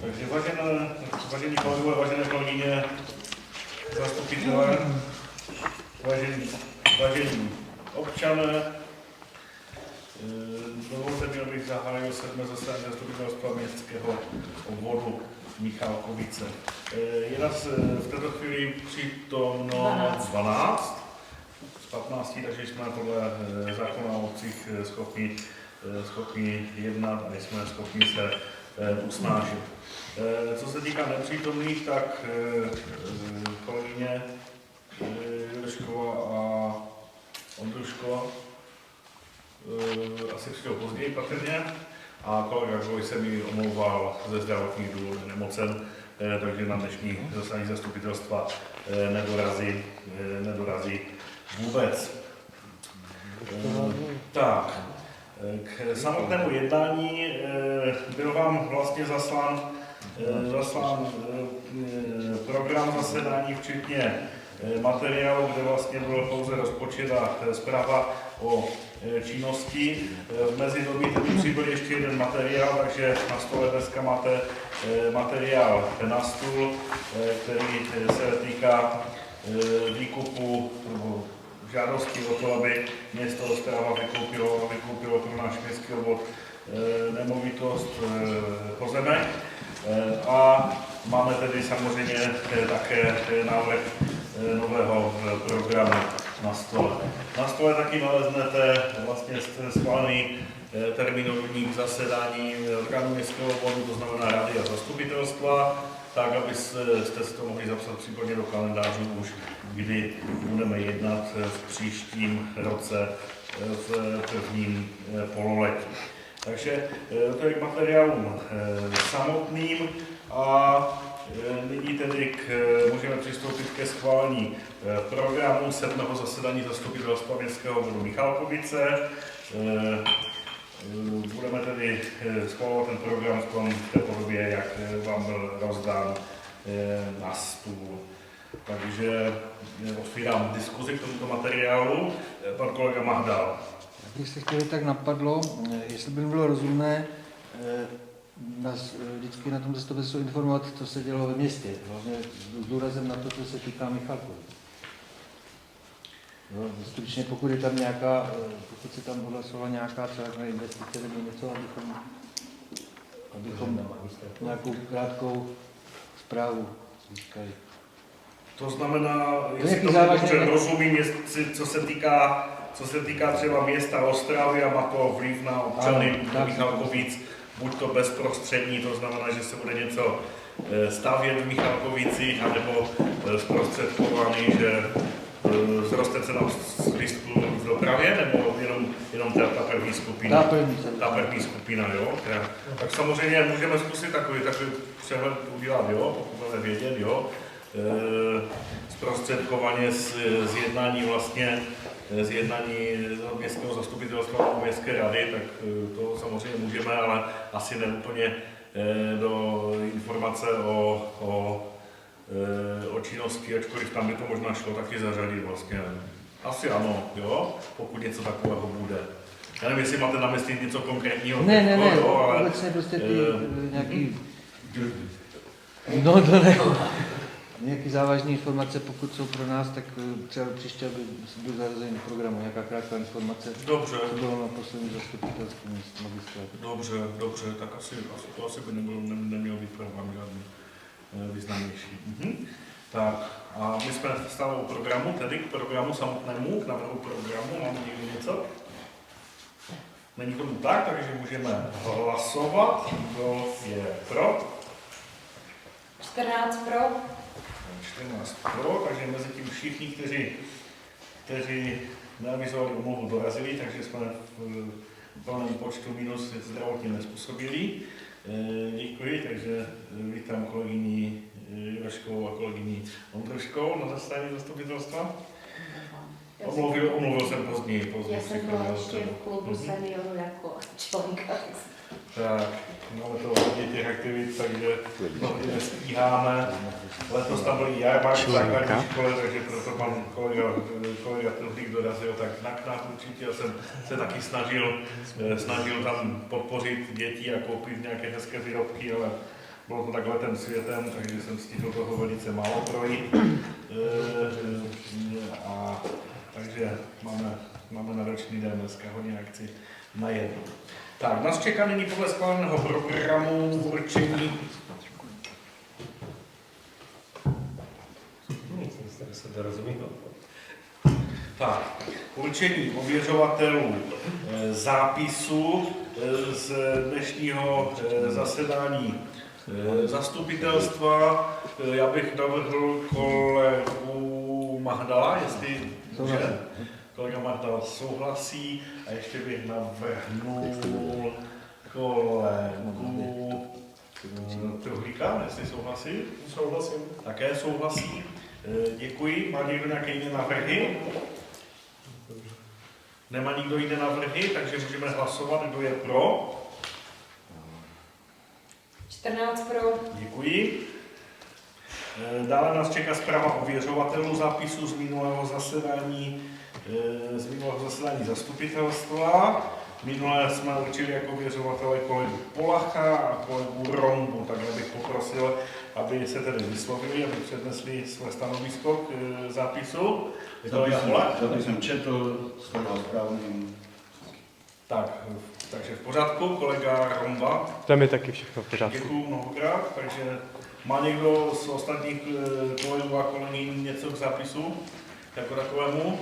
Takže vážení kolegové, vážené kolegyně, zastupitelé, vážení občané, dovolte mi, abych zahájil 7. zasedání zastupitelstva městského obvodu Michalkovice. Je nás v této chvíli přítomno 12 z 15, takže jsme podle zákona o obcích schopni jednat a jsme schopni se usnášet. Co se týká nepřítomných, tak kolegyně Jurešková a Ondruško asi přijdou později patrně a kolega Goj se mi omlouval ze zdravotních důvodů nemocen, takže na dnešní zasedání zastupitelstva nedorazí vůbec. Tak, k samotnému jednání byl vám vlastně zaslán program zasedání, včetně materiálu, kde vlastně byl pouze rozpočet a zpráva o činnosti. V mezidobí tedy přibyl ještě jeden materiál, takže na stole dneska máte materiál na stůl, který se týká výkupu žádosti o to, aby město Ostrava vykoupilo pro náš městský obvod nemovitost pozemek. A máme tedy samozřejmě také návrh nového programu na stole. Na stole taky naleznete vlastně schválený termínovník zasedání orgánů městského obvodu, to znamená rady a zastupitelstva, tak, abyste si to mohli zapsat případně do kalendářů už, kdy budeme jednat v příštím roce v prvním pololetí. Takže to je k materiálům samotným a nyní tedy můžeme přistoupit ke schválení programu 7. zasedání zastupitelstva městského obvodu Michalkovice. Budeme tedy schvalovat ten program v té podobě, jak vám byl rozdán na stůl. Takže otvírám diskuzi k tomuto materiálu. Pan kolega Mahdal. Když se chtěli, tak napadlo, jestli by bylo rozumné nás vždycky na tom zastupitelstvu informovat, co se dělo ve městě, hlavně s důrazem na to, co se týká Michalkovic. Stručně, pokud je tam pokud se tam odhlasovala nějaká třeba investice nebo něco, abychom nějakou krátkou zprávu získali. To znamená, jestli to rozumím, co se týká třeba města Ostravy a má to vliv na občany Michalkovic, buď to bezprostřední, to znamená, že se bude něco stavět v Michalkovicích, anebo zprostředkovaný, že zroste cena lístků v dopravě, nebo jenom ta první skupina? Ta první skupina, jo? Tak samozřejmě můžeme zkusit takový přehled udělat, jo? Pokud budeme vědět, jo? Zprostředkovaně z jednání městského zastupitelstva a městské rady, tak to samozřejmě můžeme, ale asi ne úplně do informace o činnosti, ačkoliv tam by to možná šlo taky zařadit vlastně. Asi ano, jo, pokud něco takového bude. Já nevím, jestli máte na mysli něco konkrétního. Ne, ale obecně prostě nějaký... No to ne. Nějaké závažné informace, pokud jsou pro nás, tak třeba příště by byl zařazen v programu, nějaká krátká informace. Dobře. To bylo na poslední zastupitelském magistrátě. Dobře, tak to asi by nemělo být program žádný významnější. Tak a my jsme stále u programu, tedy k programu samotnému, k návrhu programu, máme někdy něco? Není tomu tak, takže můžeme hlasovat. Kdo je pro? 14 pro. 14 pro, takže mezi tím všichni, kteří neavizovali omluvu, dorazili, takže jsme v plném počtu minus zdravotně nezpůsobili. Děkuji, takže vítám kolegyni Jureškovou a kolegyni Ondruškou na zasedání zastupitelstva. Omluvil jsem později. Já jsem byla ještě v klubu seniorů jako členka. Tak, máme to hodně těch aktivit, takže mnohdy nestíháme. Letos tam byl jarmark v základní škole, takže proto pan kolega Trhlík dorazil tak na nás určitě. Já jsem se taky snažil tam podpořit děti a koupit nějaké hezké výrobky, ale bylo to tak letem světem, takže jsem stihl toho velice málo projít. Takže máme náročný den dneska, hodně akcí na jedno. Tak, nás čeká nyní podle schváleného programu určení. Tak, určení ověřovatelů zápisu z dnešního zasedání zastupitelstva. Já bych navrhl kolegu Mahdala, jestli může. Kolega Mahdal souhlasí a ještě bych navrhnul kolegu Truhlíka, jestli souhlasí. Souhlasím. Také souhlasí. Děkuji. Má někdo nějaké jiné návrhy? Nemá nikdo jiné návrhy, takže můžeme hlasovat, kdo je pro. 14 pro. Děkuji. Dále nás čeká zpráva ověřovatelů zápisu z minulého zasedání zastupitelstva. Minulé jsme určili jako ověřovatele kolegu Polacha a kolegu Rombu, takže bych poprosil, aby se tedy vyslovili, aby přednesli své stanovisko k zápisu. To jsem četl, sledoval správným. Tak, takže v pořádku, kolega Romba. Tam je taky všechno v pořádku. Děkuji mnohokrát, takže má někdo z ostatních kolegů a kolegyň něco k zápisu jako takovému?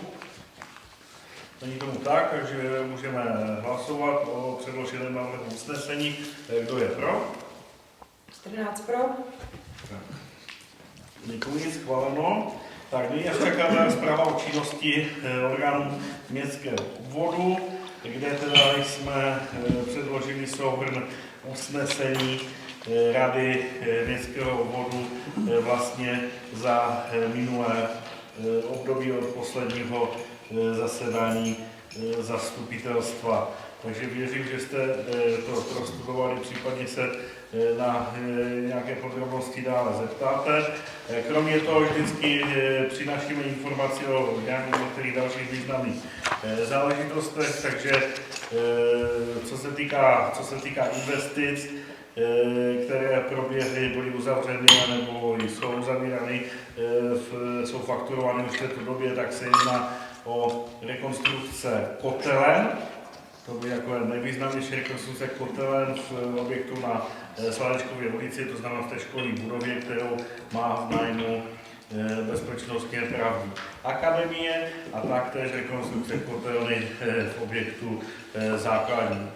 Není tomu tak, takže můžeme hlasovat o předloženém návrhu usnesení. Kdo je pro? 14 pro. Děkuji, schváleno. Tak nyní nás čeká zpráva o činnosti orgánů městského obvodu, kde teda jsme předložili souhrn usnesení Rady městského obvodu vlastně za minulé období od posledního zasedání zastupitelstva. Takže věřím, že jste to prostudovali, případně se na nějaké podrobnosti dále zeptáte. Kromě toho vždycky přinášíme informaci o některých dalších významných záležitostech, takže co se týká investic, které proběhly, byly uzavřeny nebo jsou uzavírány, jsou fakturovány už v této době, tak se jedná o rekonstrukce kotelen. To by jako nejvýznamnější rekonstrukce kotelen v objektu na Sládečkově ulici, to znamená v té školní budově, kterou má v nájmu Bezpečnostně právní akademie, a taktéž rekonstrukce kotelny v objektu základní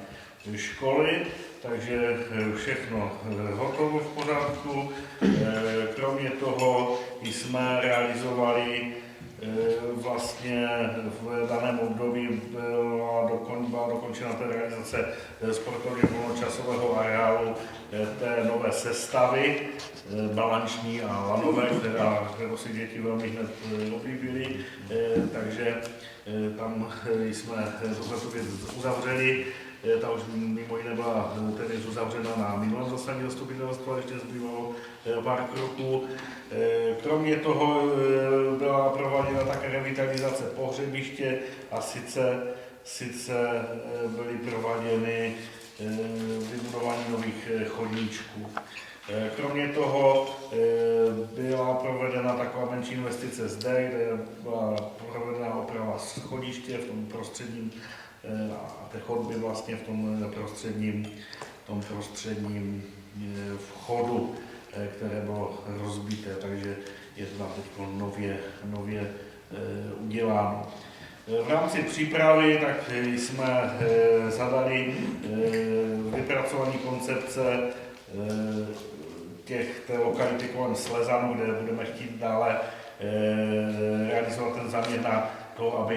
školy. Takže všechno hotovo, v pořádku. Kromě toho jsme realizovali vlastně v daném období byla dokončena ta realizace sportovně volnočasového areálu té nové sestavy, balanční a lanové, kterou si děti velmi hned oblíbily. Takže tam jsme tuto věc uzavřeli. Ta už mimo jiné byla téměř uzavřena na minulém zasedání zastupitelstva, ještě zbývalo pár kroků. Kromě toho byla prováděna také revitalizace pohřebiště a sice byly prováděny vybudování nových chodníčků. Kromě toho byla provedena taková menší investice zde, kde byla provedena oprava schodiště v tom prostředním a té chodby vlastně v tom prostředním vchodu, které bylo rozbité, takže je to tam teď nově uděláno. V rámci přípravy tak jsme zadali vypracování koncepce té lokality kolem Slezanu, kde budeme chtít dále realizovat ten záměr na to,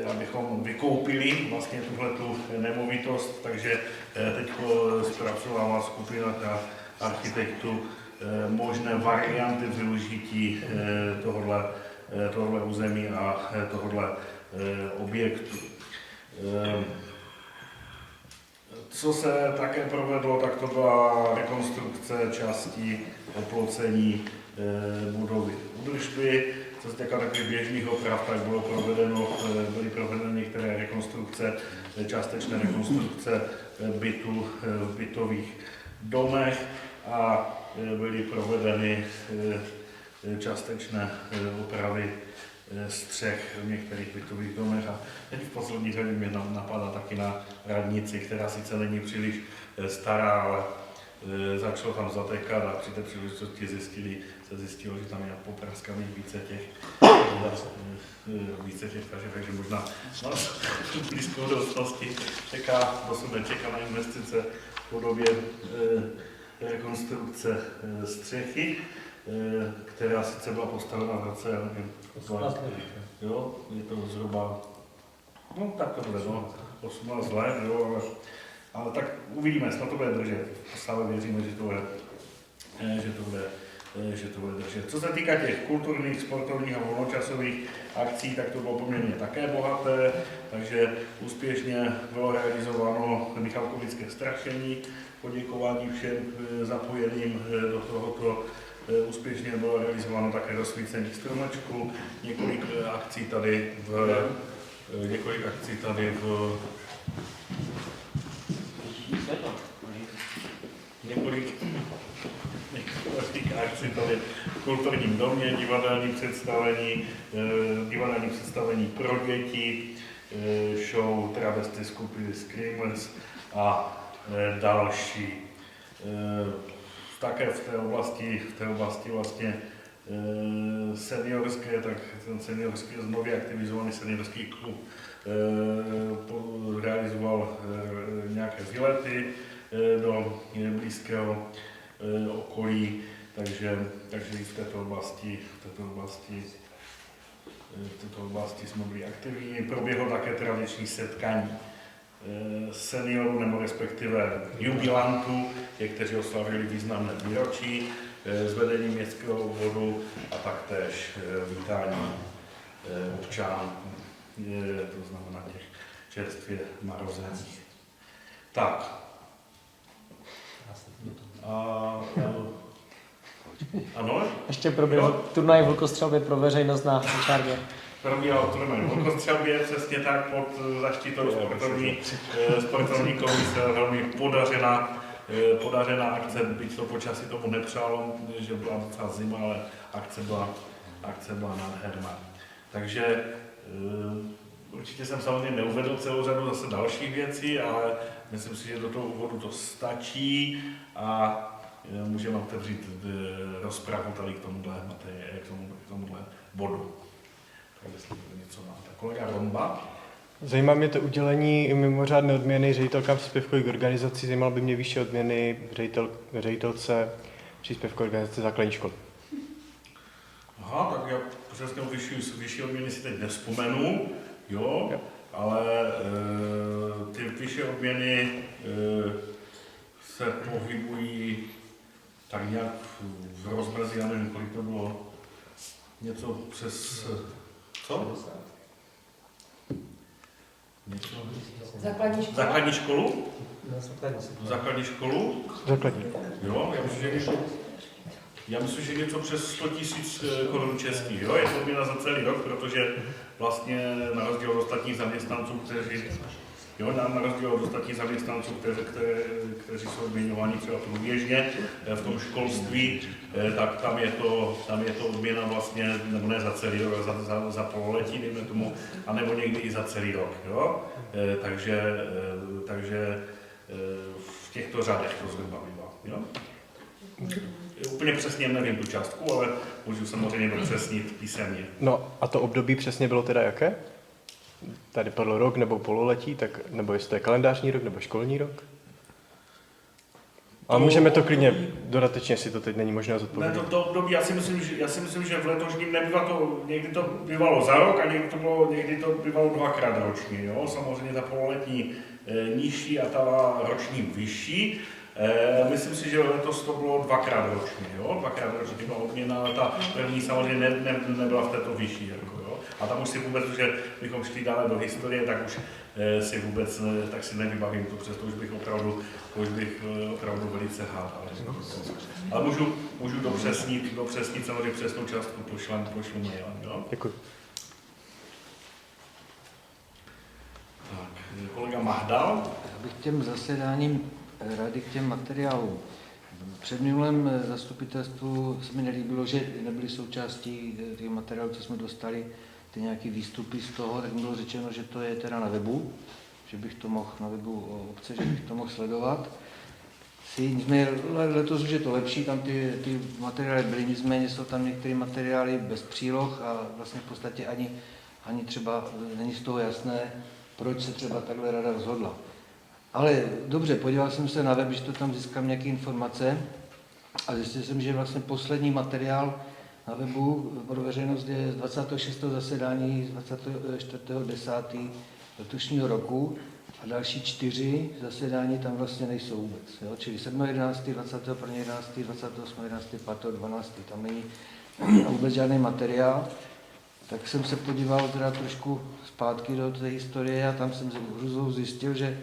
abychom vykoupili vlastně tuhletu nemovitost, nemovitost, takže teď zpracovává skupina architektů možné varianty využití tohohle území a tohohle objektu. Co se také provedlo, tak to byla rekonstrukce části oplocení budovy údržby. Co se týká takových běžných oprav, tak byly provedeny některé rekonstrukce, částečné rekonstrukce bytů v bytových domech a byly provedeny částečné opravy střech v některých bytových domech. A teď v poslední řadě mě napadá taky na radnici, která sice není příliš stará, ale začalo tam zatékat a při té příležitosti zjistilo, že tam je popraskaných více těch, takže možná v blízkou budoucnosti dosud nečeká na investice v podobě rekonstrukce střechy, která sice byla postavena v roce, já nevím, jo, je to zhruba, no tak to bude, 18 let, jo, ale tak uvidíme, snad to bude držet. Stále věříme, že to bude držet. Co se týká těch kulturních, sportovních a volnočasových akcí, tak to bylo poměrně také bohaté, takže úspěšně bylo realizováno Michalkovické strašení, poděkování všem zapojeným do tohoto. Úspěšně bylo realizováno také rozsvícení stromečku, několik akcí tady v kulturním domě, divadelní představení pro děti, show travesty skupiny Screamers a další. Také v té oblasti vlastně seniorské, tak ten seniorský, nově aktivizovaný seniorský klub realizoval nějaké výlety do blízkého okolí, takže i v této oblasti jsme byli aktivní. Proběhlo také tradiční setkání seniorů, nebo respektive jubilantů, kteří oslavili významné výročí s vedením městského obvodu a taktéž vítání občanů, to znamená těch čerstvě narozených. Tak. Ano? Ještě proběhl turnaj vlkostřelby pro veřejnost na Čárbě. Probíhal turnaj v vlkostřelbě, přesně tak, pod zaštitou sportovní komise, velmi podařená akce, byť to počasí tomu nepřálo, že byla docela zima, ale akce byla nádherná. Takže určitě jsem samozřejmě neuvedl celou řadu zase dalších věcí, ale myslím si, že do toho úvodu to stačí a můžeme otevřít rozpravu tady k tomuhle bodu. Tak jestli něco máte. Kolega Romba. Zajímá mě to udělení mimořádné odměny ředitelkám příspěvkových organizací, zajímalo by mě vyšší odměny ředitelce příspěvkové organizace základní školy. Aha, tak já přesně vyšší odměny si teď nevzpomenu, jo. Ale ty vyšší odměny se pohybují tak nějak v rozmezí, já nevím, kolik to bylo, něco přes, co? Něco? Základní školu? Základní školu? Základní. Jo, já myslím, že něco přes 100 000 korun českých, jo, je to odměna za celý rok, protože vlastně na rozdíl od ostatních zaměstnanců, kteří jsou odměňováni třeba průběžně v tom školství, tak tam je to odměna vlastně, nebo ne za celý rok, za pololetí, dejme tomu, anebo někdy i za celý rok, jo. Takže v těchto řádech to zhruba bývá, jo. Úplně přesně nevím tu částku, ale můžu samozřejmě dopřesnit písemně. No a to období přesně bylo teda jaké? Tady padl rok nebo pololetí, tak, nebo jestli to je kalendářní rok nebo školní rok? A můžeme to klidně dodatečně, jestli to teď není možné zodpovědět. Ne, to období, já si myslím, že v letošním nebývá to, někdy to bývalo za rok a někdy to bývalo dvakrát ročně, jo? Samozřejmě ta pololetní nižší a ta roční vyšší. Myslím si, že letos to bylo dvakrát ročně, jo? Dvakrát ročně byla odměna, ale ta první samozřejmě nebyla v této vyšší, jako, jo? A tam už si vůbec, že bychom šli dále do historie, tak už si vůbec si nevybavím to, přesto už bych opravdu velice hádal. Ale můžu dopřesnit samozřejmě přesnou částku, pošlu mailem, jo? Děkuji. Tak, kolega Mahdal. Já bych těm zasedáním rady, k těm materiálům Před minulém zastupitelstvu se mi nelíbilo, že nebyly součástí těch materiálů, co jsme dostali, ty nějaké výstupy z toho, tak mi bylo řečeno, že to je teda na webu, že bych to mohl na webu obce, že bych to mohl sledovat. Nicméně letos už je to lepší, tam ty materiály byly, nicméně jsou tam některé materiály bez příloh a vlastně v podstatě ani třeba není z toho jasné, proč se třeba takhle rada rozhodla. Ale dobře, podíval jsem se na web, když to tam získám nějaké informace a zjistil jsem, že vlastně poslední materiál na webu pro veřejnost je z 26. zasedání z 24.10. letošního roku a další 4 zasedání tam vlastně nejsou vůbec. Jo? Čili 7.11., 21.11., 28.11., 5.12. tam není vůbec žádný materiál. Tak jsem se podíval teda trošku zpátky do té historie a tam jsem hrůzou zjistil, že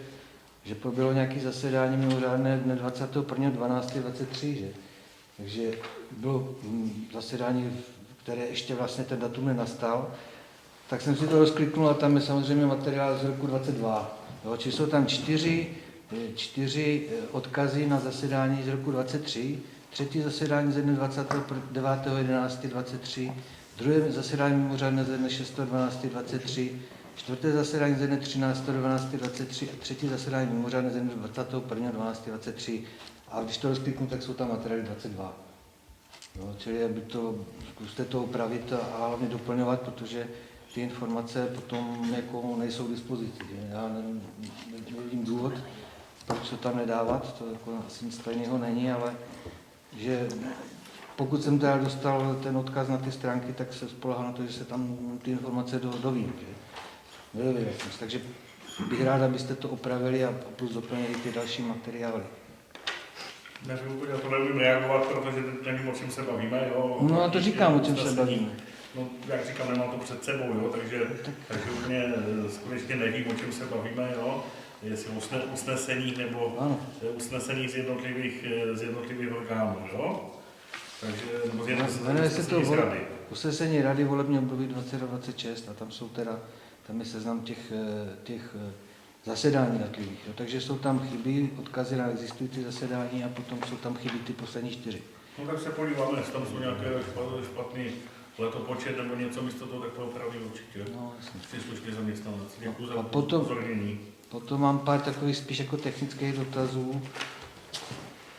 proběhlo nějaké zasedání mimořádné dne 21.12.23, že? Takže bylo zasedání, které ještě vlastně ten datum nenastal, tak jsem si to rozkliknul a tam je samozřejmě materiál z roku 22. Jo? Či jsou tam 4 odkazy na zasedání z roku 23, třetí zasedání ze dne 29.11.23, druhé zasedání mimořádné ze dne 6.12.23, čtvrté zasedání ze dne 13.12.23 a třetí zasedání mimořádné ze dne 21.12.23. A když to rozkliknu, tak jsou tam materiály 22. Jo, čili aby to, zkuste to upravit a hlavně doplňovat, protože ty informace potom jako nejsou k dispozici. Že? Já nevidím důvod, proč to tam nedávat, to jako asi nic tajného není, ale že pokud jsem teda dostal ten odkaz na ty stránky, tak se spolehám na to, že se tam ty informace dovím. Takže bych rád, abyste to opravili a plus doplnili ty další materiály. Nevím, já to nevím reagovat, protože nevím, o čem se bavíme. Jo. No a to říkám, o čem se bavíme. No, jak říkám, nemám to před sebou, jo, takže úplně skutečně nevím, o čem se bavíme, jo. Jestli usneseních nebo Ano. usneseních z jednotlivých orgánů, jo. Takže Jmenuje se to z rady. usnesení rady volební období 2026 a tam je seznam těch zasedání takových. Takže jsou tam chyby, odkazy na existující zasedání a potom jsou tam chyby ty poslední 4. No tak se podíváme, jestli tam jsou nějaké špatný letopočet nebo něco místo toho, tak to opraví určitě. No, jasně. Příslušný zaměstnanec. Děkuji za A potom- upozornění. Potom mám pár takových spíš jako technických dotazů.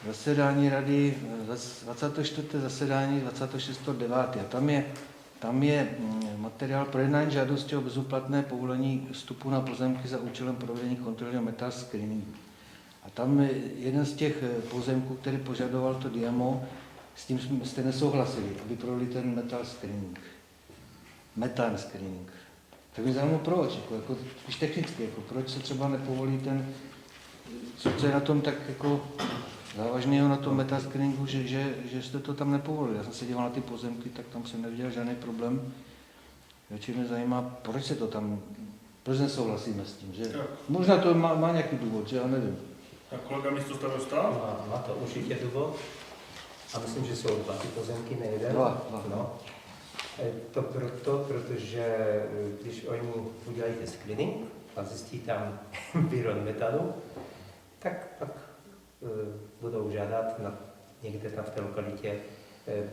Zasedání rady, 24. zasedání 26.9. A tam je materiál projednání žádosti o bezúplatné povolení vstupu na pozemky za účelem provedení kontrolního metal screeningu. A tam jeden z těch pozemků, který požadoval to Diamo, s tím jste nesouhlasili, aby provedli ten metal screening. Metan screening. Tak mě zajímalo proč, jako spíš technicky, jako proč se třeba nepovolí ten, co je na tom tak jako závažného na tom metascreeningu, že jste to tam nepovolili. Já jsem se díval na ty pozemky, tak tam jsem neviděl žádný problém. Radši mě zajímá, proč se to tam, proč nesouhlasíme s tím, že možná to má nějaký důvod, že já nevím. Tak kolega místostarosta? Má to určitě důvod. A myslím, že jsou 2 ty pozemky, ne jeden. Dva. No. To proto, protože když oni udělají ten screening a zjistí tam výron metalu, tak pak budou žádat někde tam v té lokalitě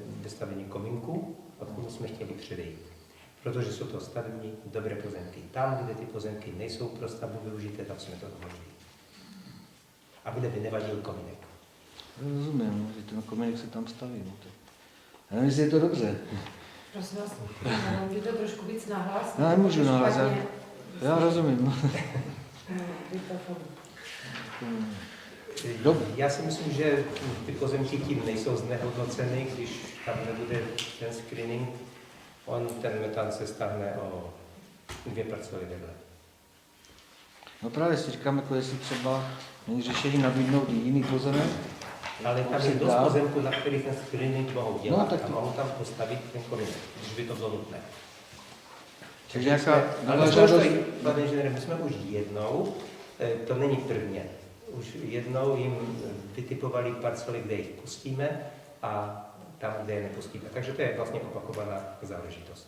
vystavení komínku a tomu jsme chtěli předejít. Protože jsou to stavební dobré pozemky. Tam, kde ty pozemky nejsou pro stavbu využité, tam jsme to dovolili. Aby nevadil komínek. Rozumím, že ten komínek se tam staví. No to. Já nevím, jestli je to dobře. Prosím vás, můžu to trošku víc nahlas? Já nemůžu nahlas, já rozumím. Dobře. Já si myslím, že ty pozemky tím nejsou znehodnoceny, když tam nebude ten screening, ten metan se stáhne o 2 parcely vedle. No právě si říkám, jako jestli třeba není řešení nabídnout i jiný pozemek. Ale tam je dost pozemků, na kterých ten screening mohou dělat, No, tak a mohou tam postavit ten komínek, když by to bylo nutné. Takže jaká Ale žádost? pane inženýre, my jsme už jednou, to není prvně, už jednou jim vytipovali parcely, kde jich pustíme a tam, kde je nepustíme. Takže to je vlastně opakovaná záležitost.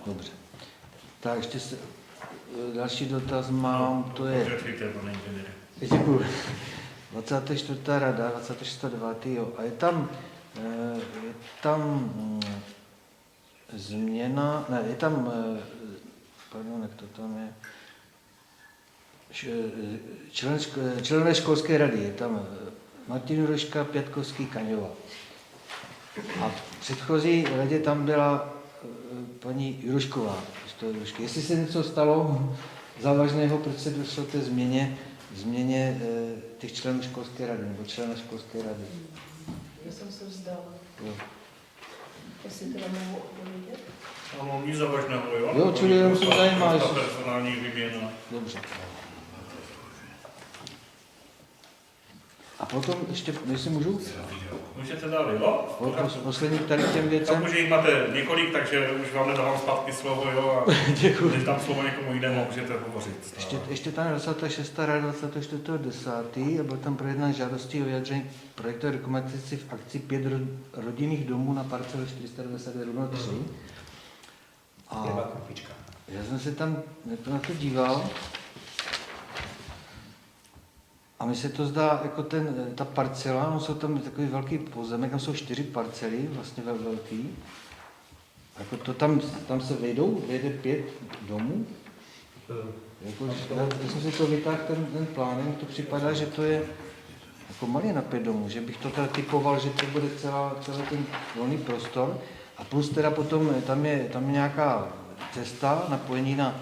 Dobře. Tak ještě další dotaz mám, to je... Pokračujte, pane inženýre. Děkuji. 24. rada, 26.9. jo. A je tam změna, ne, je tam, pardon, jak to tam je, členové školské rady, je tam Martin Rožka, Pětkovský, Kaňová. A v předchozí radě tam byla paní Jurošková. Jestli se něco stalo závažného, proč se došlo té změně těch členů školské rady, nebo člena školské rady? Já jsem se vzdala. Jo. Jestli teda mohu odpovědět? Ano, nic závažného, jo? Jo, čili jenom se zajímá, Ta jestli... personální výměna. Dobře. A potom ještě, jestli můžu, Můžete dál, jo? poslední tady k těm Tak věcem. už jich máte několik, takže už vám nedávám zpátky slovo, jo? A Děkuji. když dám slovo někomu jinému, můžete hovořit. Ještě tam 26. rada 24.10. a byl tam projednán žádostí o vyjádření projektové dokumentaci v akci 5 rodinných domů na parcele 421 A Firma Krupička. já jsem se tam na to díval a mi se to zdá, jako ta parcela, no jsou tam takový velký pozemek, tam jsou 4 parcely, vlastně velký. Jako to tam se vejde 5 domů. Jako, když jsem si to vytáhl ten plán, mi to připadá, že to je jako malý na 5 domů, že bych to teda typoval, že to bude celý ten volný prostor. A plus teda potom tam je nějaká cesta, napojení na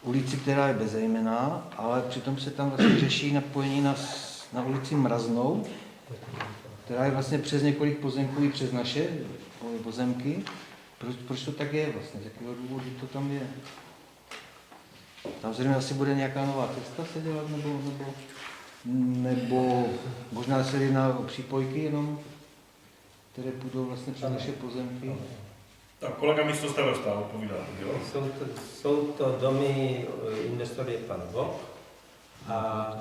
ulici, která je bezejmenná, ale přitom se tam vlastně řeší napojení na ulici Mraznou, která je vlastně přes několik pozemků i přes naše pozemky. Proč to tak je vlastně? Z jakého důvodu to tam je? Tam zřejmě asi bude nějaká nová cesta se dělat, nebo možná se jedná o přípojky jenom, které půjdou vlastně přes naše pozemky. Tak kolega místostarosta odpovídá, jo? Jsou to domy, investor je pan Vok a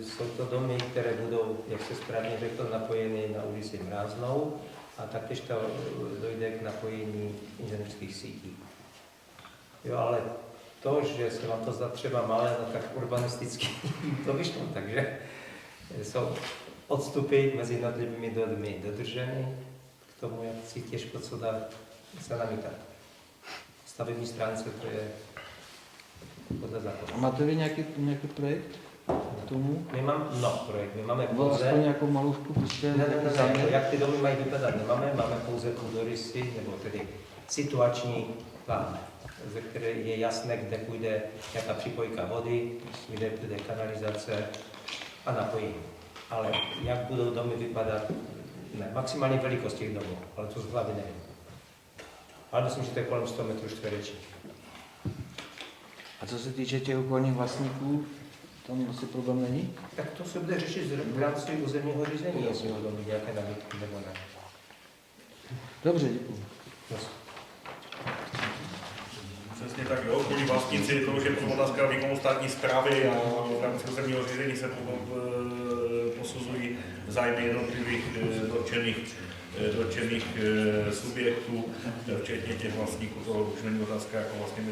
jsou to domy, které budou, jak se správně řekl, napojeny na ulici Mráznou a taktéž to dojde k napojení inženýrských sítí. Jo, ale to, že se vám to zdá třeba malé, no tak urbanisticky to vyšlo, takže jsou odstupy mezi jednotlivými domy dodrženy, k tomu, jak si těžko co dá se namítat. Stavební stránce to je podle zákona. A máte vy nějaký projekt k tomu? My máme projekt, my máme Nebo pouze... aspoň nějakou malovku, prostě Ne, záměr? jak ty domy mají vypadat, máme pouze půdorysy, nebo tedy situační plán, ze které je jasné, kde půjde nějaká připojka vody, kde půjde kanalizace a napojení. Ale jak budou domy vypadat, ne, maximální velikost těch domů, ale to z hlavy nevím. Ale myslím, že to je kolem 100 metrů čtverečních. A co se týče těch okolních vlastníků, tam asi problém není? Tak to se bude řešit v rámci územního řízení, jestli budou mít nějaké nabídky nebo ne. Dobře, děkuji. Přesně tak, jo, kvůli vlastníci, to už je otázka výkonu státní správy a v rámci územního řízení se posuzují zájmy jednotlivých dotčených subjektů, včetně těch vlastníků, toho už není otázka jako vlastně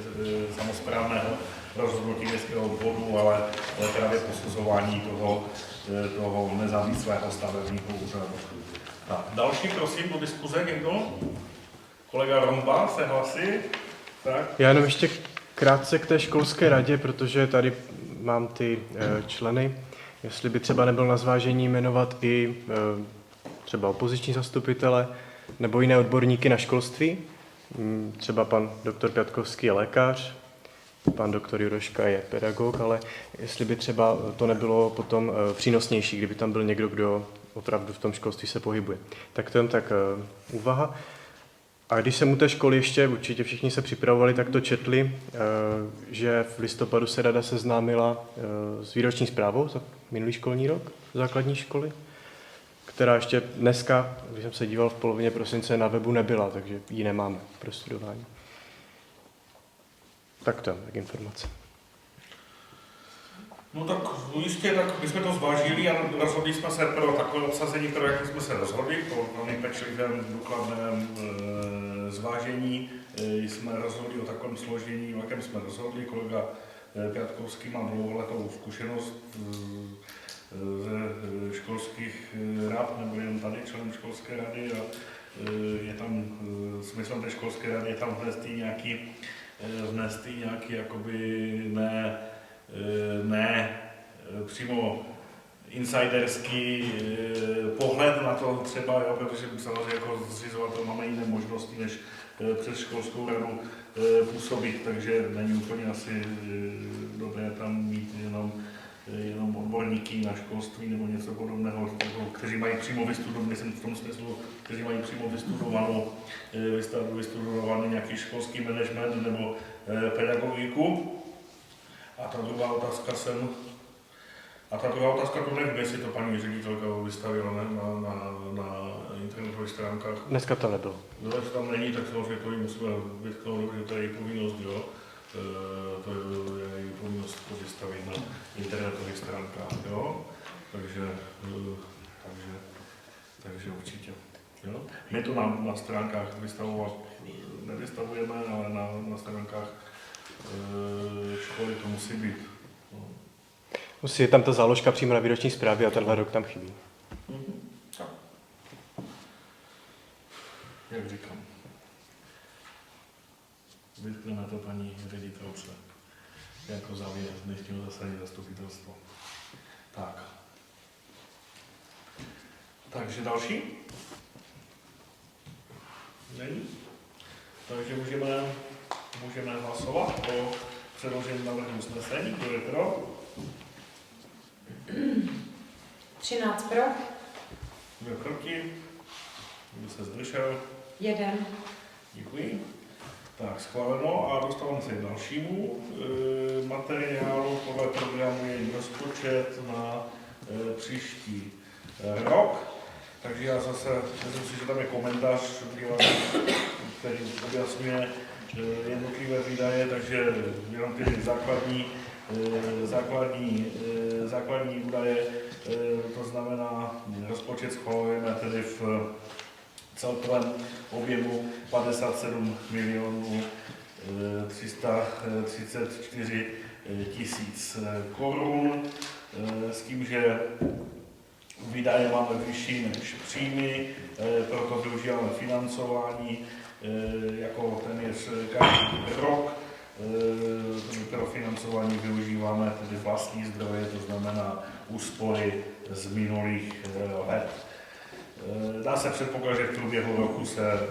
samosprávného rozhodnutí městského obvodu, ale právě posuzování toho nezávislého stavebního úřadu. Tak, další, prosím, do diskuze někdo? Kolega Romba se hlasí. Tak. Já jenom ještě krátce k té školské radě, protože tady mám ty členy, jestli by třeba nebyl na zvážení jmenovat i třeba opoziční zastupitele nebo jiné odborníky na školství. Třeba pan doktor Pětkovský je lékař, pan doktor Juroška je pedagog, ale jestli by třeba to nebylo potom přínosnější, kdyby tam byl někdo, kdo opravdu v tom školství se pohybuje. Tak to jen tak úvaha. A když jsem u té školy ještě, určitě všichni se připravovali, tak to četli, že v listopadu se rada seznámila s výroční zprávou za minulý školní rok základní školy, která ještě dneska, když jsem se díval v polovině prosince, na webu nebyla, takže ji nemáme pro studování. Tak to je tak informace. No tak jistě, tak bychom to zvážili a rozhodli jsme se pro takové obsazení, pro jaké jsme se rozhodli, po velmi pečlivém, důkladném zvážení jsme rozhodli o takovém složení, o jakém jsme rozhodli. Kolega Pětkovský má dlouholetou zkušenost ze školských rad, nebo jen tady člen školské rady a je tam, smyslem té školské rady je tam vnést nějaký jakoby ne přímo insiderský pohled na to třeba, jo, protože samozřejmě jako zřizovatel máme jiné možnosti, než přes školskou radu působit, takže není úplně asi dobré tam mít jenom odborníky na školství nebo něco podobného, kteří mají přímo vystudovanou, myslím v tom smyslu, kteří mají přímo vystudovaný nějaký školský management nebo pedagogiku. A ta druhá otázka to nevím, jestli to paní ředitelka vystavila na internetových stránkách. Dneska to nebylo. No, jestli tam není, tak samozřejmě to jí musíme vytknout, že to je její povinnost, jo. To je její povinnost to vystavit na internetových stránkách, jo. Takže určitě. Jo. My to na stránkách vystavovat nevystavujeme, ale na stránkách školy to musí být. No. Je tam ta záložka přímo na výroční zprávě a tenhle rok tam chybí. Tak. Jak říkám. Vytkneme to paní ředitelce jako závěr dnešního zasedání zastupitelstva. Tak. Takže další? Není? Takže můžeme hlasovat o předloženém návrhu usnesení. Kdo je pro? 13 pro, Kdo je proti? Kdo se zdržel? 1. Děkuji. Tak, schváleno a dostáváme se k dalšímu materiálu. Podle programu je rozpočet na příští rok. Takže já zase myslím si, že tam je komentář, který objasňuje jednotlivé výdaje, takže jenom ty základní údaje, to znamená, rozpočet schvalujeme tedy v celkovém objemu 57 milionů 334 tisíc korun, s tím, že výdaje máme vyšší než příjmy, proto využíváme financování jako téměř každý rok. Pro financování využíváme tedy vlastní zdroje, to znamená úspory z minulých let. Dá se předpokládat, že v průběhu roku se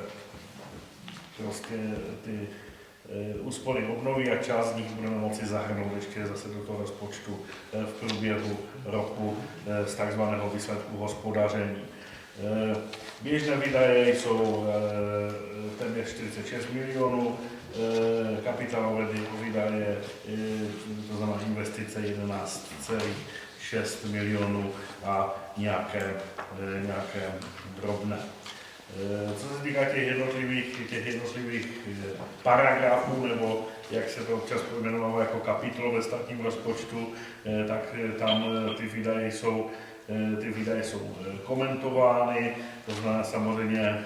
prostě ty úspory obnoví a část z nich budeme moci zahrnout ještě zase do toho rozpočtu v průběhu roku z takzvaného výsledku hospodaření. Běžné výdaje jsou téměř 46 milionů, kapitálové výdaje, to znamená investice 11,6 milionů a nějaké drobné. Co se týká těch jednotlivých paragrafů, nebo jak se to občas pojmenovalo jako kapitol ve státním rozpočtu, tak tam ty výdaje jsou komentovány, to znamená samozřejmě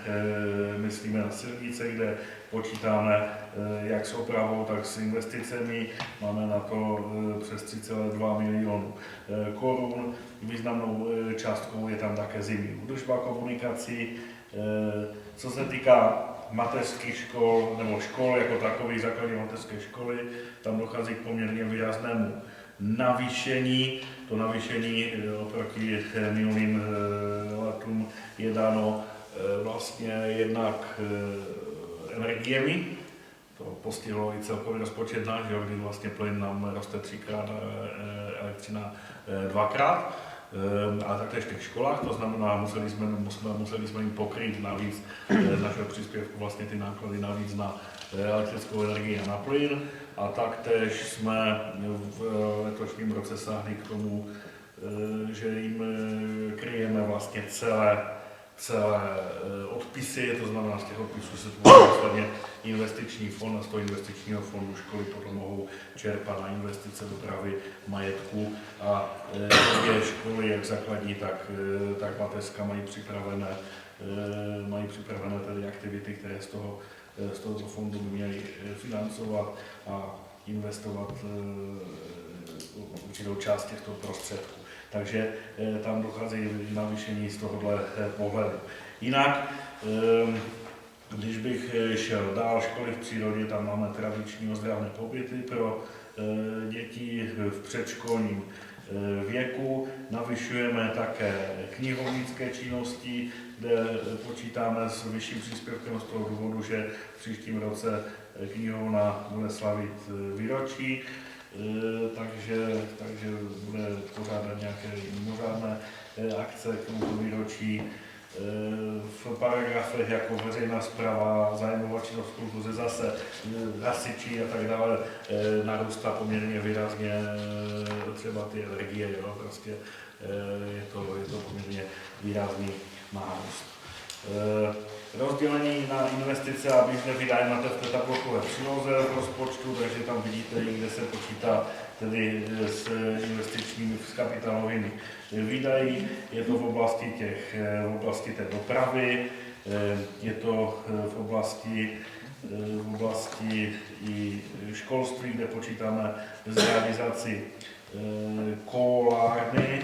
myslíme na silnice, kde počítáme jak s opravou, tak s investicemi. Máme na to přes 3,2 milionů korun. Významnou částkou je tam také zimní údržba komunikací. Co se týká mateřských škol nebo škol jako takových, základní mateřské školy, tam dochází k poměrně výraznému navýšení. To navýšení oproti minulým letům je dáno vlastně jednak energiemi. To postihlo i celkový rozpočet náš, kdy vlastně plyn nám roste 3krát, elektřina 2krát. A taktéž v těch školách, to znamená, museli jsme jim pokrýt navíc z našeho příspěvku vlastně ty náklady navíc na elektrickou energii a na plyn. A taktéž jsme v letošním roce sáhli k tomu, že jim kryjeme vlastně celé odpisy, to znamená, z těch odpisů se tvoří vlastně investiční fond a z toho investičního fondu školy potom mohou čerpat na investice dopravy majetku a obě školy, jak základní, tak mateřská mají připravené tedy aktivity, které z tohoto fondu by měly financovat a investovat určitou část těchto prostředků. takže tam dochází k navýšení z tohohle pohledu. Jinak, když bych šel dál, školy v přírodě, tam máme tradiční ozdravné pobyty pro děti v předškolním věku. Navyšujeme také knihovnické činnosti, kde počítáme s vyšším příspěvkem z toho důvodu, že v příštím roce knihovna bude slavit výročí, takže bude pořádat nějaké mimořádné akce k tomuto výročí. V paragrafech jako veřejná správa, zájmová činnost v kultuře, zase hasiči a tak dále narůstá poměrně výrazně třeba ty energie, jo, prostě je to poměrně výrazný nárůst. Rozdělení na investice a běžné výdaje máte v té tabulkové příloze v rozpočtu, takže tam vidíte, kde se počítá tedy s investičními, s kapitálovými výdaji. Je to v oblasti té dopravy, je to v oblasti i školství, kde počítáme s realizací kolárny.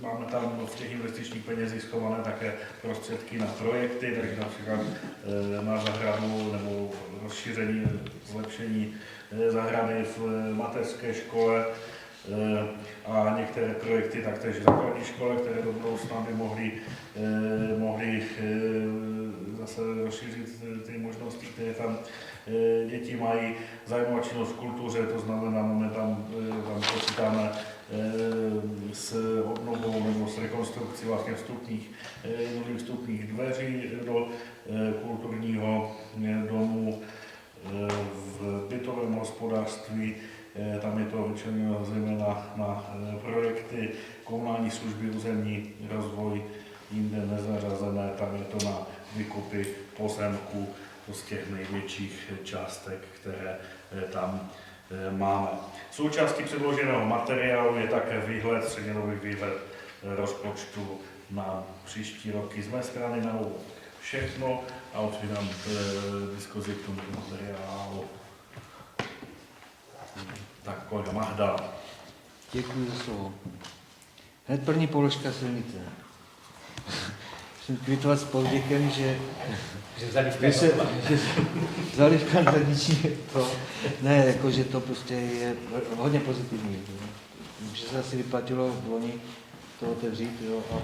Máme tam v těch investičních penězích schované také prostředky na projekty, takže například na zahradu nebo rozšíření, zlepšení zahrady v mateřské škole a některé projekty taktéž v základní škole, které do budoucna by mohly zase rozšířit ty možnosti, které tam děti mají. Zájmová činnost v kultuře, to znamená, máme tam počítáme s obnovou nebo s rekonstrukcí vlastně jednotlivých vstupních dveří do kulturního domu. V bytovém hospodářství, tam je to vyčleněno zejména na projekty, komunální služby, územní rozvoj, jinde nezařazené, tam je to na výkupy pozemků z těch největších částek, které tam máme. Součástí předloženého materiálu je také střednědobý výhled rozpočtu na příští roky. Z mé strany na úvod všechno a otvírám diskuzi k tomu materiálu. Tak, kolega Mahda. Děkuji za slovo. Hned první položka silnice. Musím kvitovat s Povděkem, že zalivka tradiční to, ne, jakože to prostě je hodně pozitivní. Že se asi vyplatilo v loni to otevřít, jo, a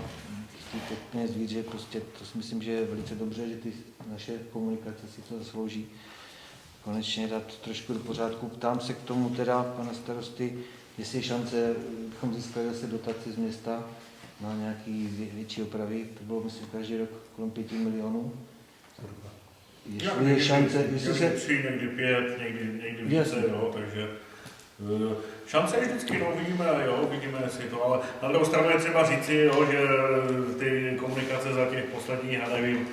chtít peněz víc, že prostě to si myslím, že je velice dobře, že ty naše komunikace si to zaslouží konečně dát trošku do pořádku. Ptám se k tomu teda pana starosty, jestli je šance, bychom získali zase dotaci z města na nějaký větší opravy, to bylo myslím každý rok kolem 5 milionů. Jestli je šance, jestli se... 3, někdy 5, někdy více, jo, takže šance je vždycky, no, vidíme si to, ale na druhou stranu je třeba říci, jo, že ty komunikace za těch posledních, já nevím,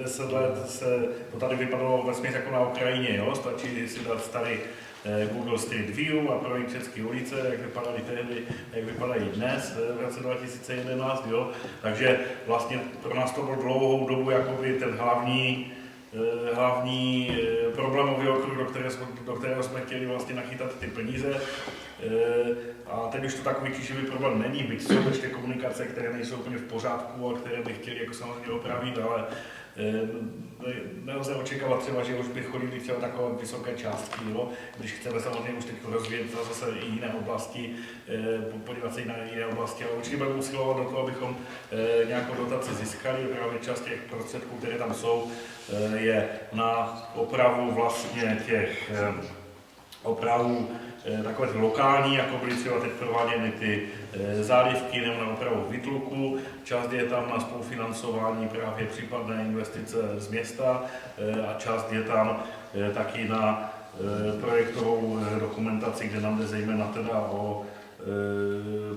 10 let se to tady vypadalo vesměs jako na Ukrajině, jo, stačí si dát starý Google Street View a projít všechny ulice, jak vypadaly tehdy, jak vypadají dnes v roce 2011, jo. Takže vlastně pro nás to bylo dlouhou dobu jakoby ten hlavní problémový okruh, do kterého jsme chtěli vlastně nachytat ty peníze. A teď už to takový tíživý problém není, byť jsou ještě komunikace, které nejsou úplně v pořádku a které by chtěli jako samozřejmě opravit, ale nelze očekávat třeba, že už by chodili třeba takové vysoké částky, jo? Když chceme samozřejmě už teď rozvíjet zase i jiné oblasti, podívat se i na jiné oblasti, ale určitě budeme usilovat do toho, abychom nějakou dotaci získali, právě část těch prostředků, které tam jsou, je na opravu vlastně těch opravu takové lokální, jako byly třeba teď prováděny ty zálivky nebo na opravu výtluku. Část je tam na spolufinancování právě případné investice z města a část je tam taky na projektovou dokumentaci, kde nám jde zejména teda o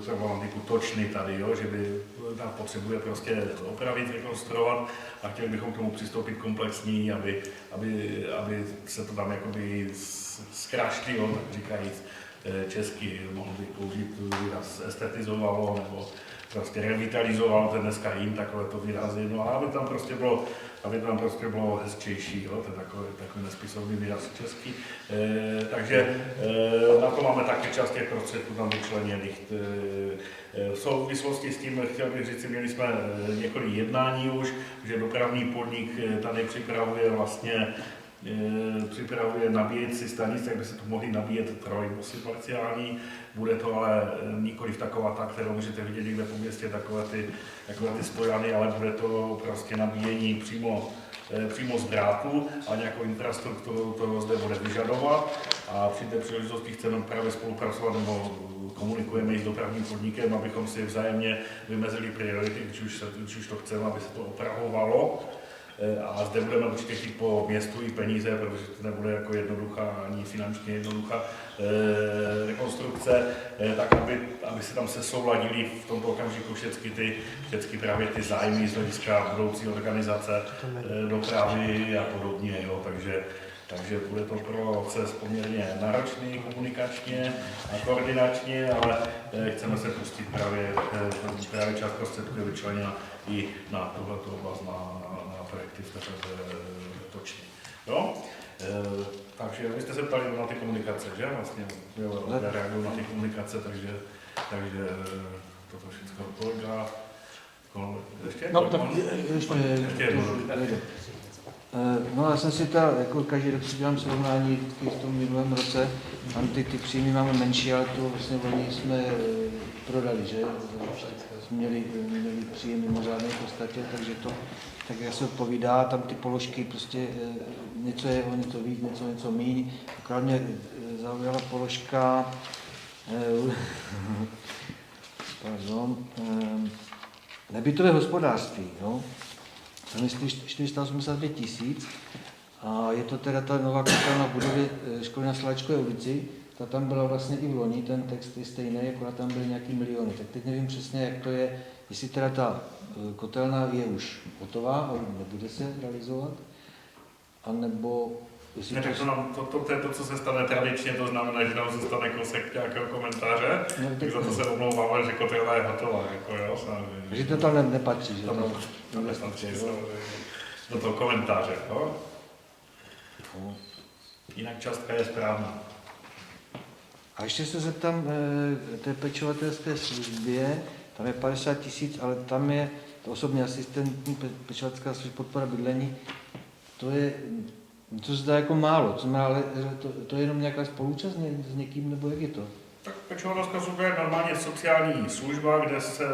problematiku točny tady, jo, že by tam potřebuje prostě opravit, rekonstruovat a chtěli bychom k tomu přistoupit komplexní, aby se to tam jakoby zkrášlilo, tak říkajíc, česky, mohl bych použít výraz estetizovalo nebo prostě revitalizovalo, to je dneska jim takovéto výrazy, no a aby tam prostě bylo hezčejší, jo, to je takový nespisovný výraz český. Takže na to máme taky část těch prostředků tam vyčleněných. V souvislosti s tím chtěl bych říct, měli jsme několik jednání už, že dopravní podnik tady připravuje nabíjecí stanice, kde se tu mohly nabíjet trolejbusy parciální. Bude to ale nikoliv taková ta, kterou můžete vidět někde po městě, takové ty stojany, ale bude to prostě nabíjení přímo z drátu a nějakou infrastrukturu to zde bude vyžadovat. A při té příležitosti chceme právě spolupracovat nebo komunikujeme i s dopravním podnikem, abychom si vzájemně vymezili priority, když už to chceme, aby se to opravovalo. A zde budeme určitě chtít po městu i peníze, protože to nebude jako jednoduchá, ani finančně jednoduchá rekonstrukce, tak aby se tam souladili v tomto okamžiku všechny právě ty zájmy z hlediska budoucí organizace, dopravy a podobně. Jo. Takže bude to proces poměrně náročný komunikačně a koordinačně, ale chceme se pustit právě část prostředků je vyčleněna i na tohleto oblast, na projekty v této točně. Jo? Takže vy jste se ptali na ty komunikace, že? Vlastně reaguju na ty komunikace, takže toto všechno kolega. Ještě? No, tak ještě no, já jsem si jako každý rok si dělám srovnání v tom minulém roce, tam ty příjmy máme menší, ale to vlastně oni jsme prodali, že? Jsme měli příjem mimořádné v podstatě, takže to tak jak se odpovídá, tam ty položky prostě něco je o něco víc, něco míň. Akorát mě zaujala položka nebytové hospodářství. No. Tam je 482 000 a je to teda ta nová kotelna v budově školy na Slaváčkové ulici. Ta tam byla vlastně i v loni, ten text je stejný, akorát tam byly nějaký miliony. Tak teď nevím přesně, jak to je, jestli teda ta kotelna je už hotová a nebude se realizovat, anebo jestli ne, to je to, co se stane tradičně, to znamená, že nám zůstane kousek nějakého komentáře, no, tak za to se omlouváme, že kotelna je hotová, jako jo, samozřejmě. Že to tam nepatří, že to nepatří do toho komentáře, jo? Jinak částka je správná. A ještě se zeptám té pečovatelské službě, tam je 50 000, ale tam je to osobní asistentní pečovatelská služba, podpora bydlení, to se zdá jako málo, ale to je jenom nějaká spoluúčast s někým, nebo jak je to? Tak pečovatelská služba je normálně sociální služba, kde se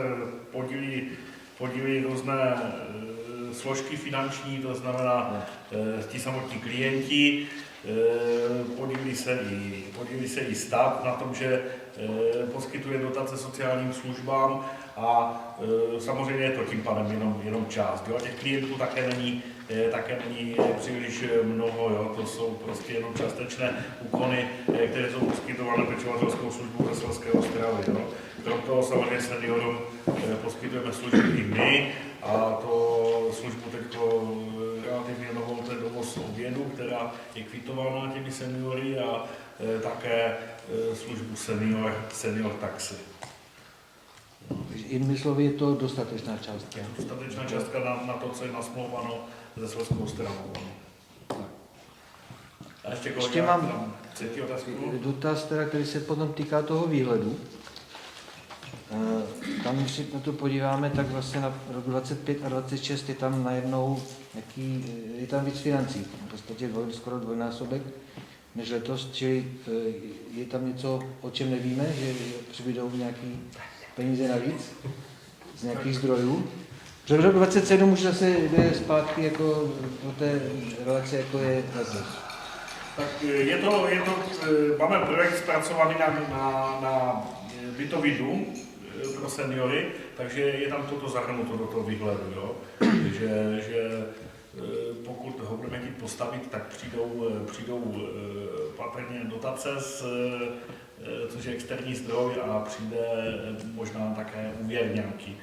podílí různé složky finanční, to znamená ti samotní klienti, podílí se i stát na tom, že poskytuje dotace sociálním službám a samozřejmě je to tím pádem jenom část. Jo? Těch klientů také není příliš mnoho, jo? To jsou prostě jenom částečné úkony, které jsou poskytovány pečovatelskou službou ze Slezského Ostravy. Jo? Krom toho samozřejmě seniorům poskytujeme služby i my a to službu teď relativně novou, to je dovoz obědu, která je kvitována těmi seniory a také službu senior taxi. Jinými slovy je to dostatečná částka. Dostatečná částka na to, co je nasmlouváno ze Slezskou Ostravou. A ještě mám třetí otázku. Dotaz, který se potom týká toho výhledu. Tam, když se na to podíváme, tak vlastně na rok 25 a 26 je tam najednou je tam víc financí, v podstatě skoro dvojnásobek než letos, čili je tam něco, o čem nevíme, že přibydou nějaký peníze navíc z nějakých zdrojů. Že rok 27 už zase jde zpátky jako do té relace, jako je letos. Tak máme projekt zpracovaný na bytový dům pro seniory, takže je tam toto zahrnuto do toho výhledu, jo? že pokud ho budeme chtít postavit, tak přijdou patrně dotace, což je externí zdroj a přijde možná také úvěr nějaký,